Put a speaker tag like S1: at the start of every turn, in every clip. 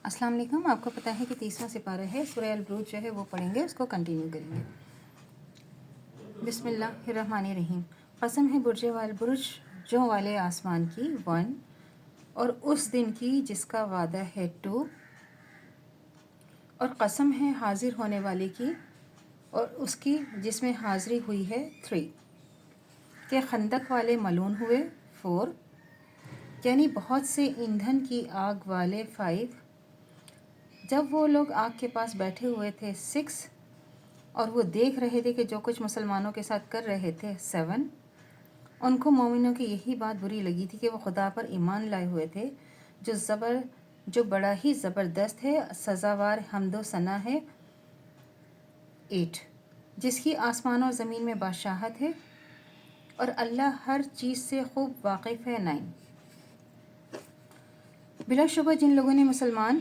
S1: السلام علیکم. آپ کو پتہ ہے کہ 30واں سپارہ ہے سورہ البروج جو ہے وہ پڑھیں گے, اس کو کنٹینیو کریں گے. بسم اللہ الرحمن الرحیم. قسم ہے برجوں والے آسمان کی 1 اور اس دن کی جس کا وعدہ ہے 2 اور قسم ہے حاضر ہونے والے کی اور اس کی جس میں حاضری ہوئی ہے 3 کہ خندق والے ملعون ہوئے 4 یعنی بہت سے ایندھن کی آگ والے 5 جب وہ لوگ آگ کے پاس بیٹھے ہوئے تھے 6 اور وہ دیکھ رہے تھے کہ جو کچھ مسلمانوں کے ساتھ کر رہے تھے 7 ان کو مومنوں کی یہی بات بری لگی تھی کہ وہ خدا پر ایمان لائے ہوئے تھے جو بڑا ہی زبردست ہے, سزاوار حمد و ثنا ہے. 8 جس کی آسمان اور زمین میں بادشاہت ہے اور اللہ ہر چیز سے خوب واقف ہے. 9 بلا شبہ جن لوگوں نے مسلمان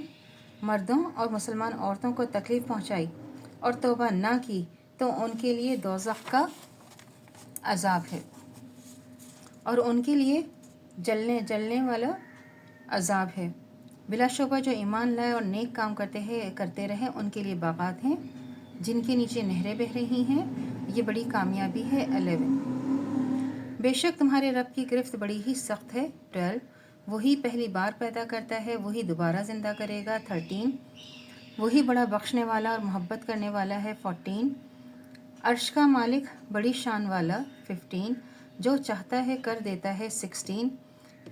S1: مردوں اور مسلمان عورتوں کو تکلیف پہنچائی اور توبہ نہ کی تو ان کے لیے دوزخ کا عذاب ہے اور ان کے لیے جلنے والا عذاب ہے. بلا شبہ جو ایمان لائے اور نیک کام کرتے رہے ان کے لیے باغات ہیں جن کے نیچے نہریں بہہ رہی ہیں, یہ بڑی کامیابی ہے. 11 بے شک تمہارے رب کی گرفت بڑی ہی سخت ہے. 12 وہی پہلی بار پیدا کرتا ہے, وہی دوبارہ زندہ کرے گا. 13 وہی بڑا بخشنے والا اور محبت کرنے والا ہے. 14 عرش کا مالک بڑی شان والا. 15 جو چاہتا ہے کر دیتا ہے. 16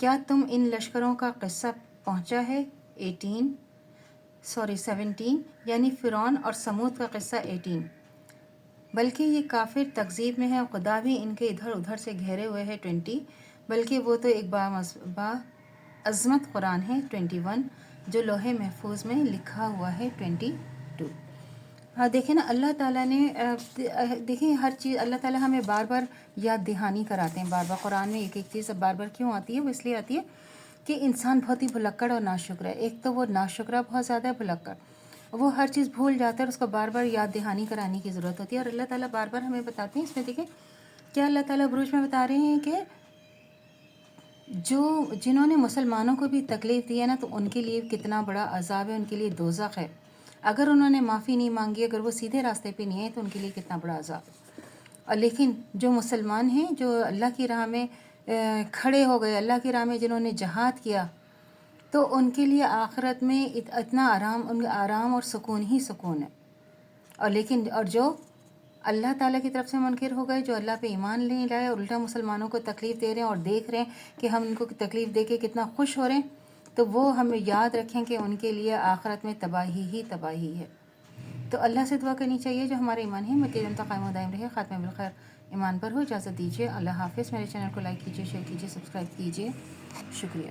S1: کیا تم ان لشکروں کا قصہ پہنچا ہے. 17 یعنی فرعون اور سمود کا قصہ. 18 بلکہ یہ کافر تکذیب میں ہے اور خدا بھی ان کے ادھر ادھر سے گھیرے ہوئے ہے. 20 بلکہ وہ تو ایک عظمت قرآن ہے. 21 جو لوح محفوظ میں لکھا ہوا ہے. 22 دیکھیں نا, اللہ تعالیٰ نے دیکھیں ہر چیز اللہ تعالیٰ ہمیں بار بار یاد دہانی کراتے ہیں. بار قرآن میں ایک چیز بار بار کیوں آتی ہے؟ وہ اس لیے آتی ہے کہ انسان بہت ہی بھلکڑ اور ناشکر ہے. ایک تو وہ ناشکرہ بہت زیادہ ہے, بھلکڑ, وہ ہر چیز بھول جاتا ہے اور اس کو بار بار یاد دہانی کرانے کی ضرورت ہوتی ہے. اور اللہ تعالیٰ بار بار ہمیں بتاتے ہیں. اس میں دیکھیں کیا اللہ تعالیٰ بروج میں بتا رہے ہیں کہ جنہوں نے مسلمانوں کو بھی تکلیف دی ہے نا, تو ان کے لیے کتنا بڑا عذاب ہے, ان کے لیے دوزخ ہے. اگر انہوں نے معافی نہیں مانگی, اگر وہ سیدھے راستے پہ نہیں ہیں, تو ان کے لیے کتنا بڑا عذاب ہے. اور لیکن جو مسلمان ہیں, جو اللہ کی راہ میں کھڑے ہو گئے, اللہ کی راہ میں جنہوں نے جہاد کیا, تو ان کے لیے آخرت میں اتنا آرام اور سکون ہی سکون ہے. اور جو اللہ تعالیٰ کی طرف سے منکر ہو گئے, جو اللہ پہ ایمان نہیں لائے اور الٹا مسلمانوں کو تکلیف دے رہے ہیں اور دیکھ رہے ہیں کہ ہم ان کو تکلیف دے کے کتنا خوش ہو رہے ہیں, تو وہ ہمیں یاد رکھیں کہ ان کے لیے آخرت میں تباہی ہی تباہی ہے. تو اللہ سے دعا کرنی چاہیے جو ہمارا ایمان ہے متعین قائم و دائم رہے, خاتمہ بالخیر ایمان پر ہو. اجازت دیجیے. اللہ حافظ. میرے چینل کو لائک کیجیے, شیئر کیجیے, سبسکرائب کیجیے. شکریہ.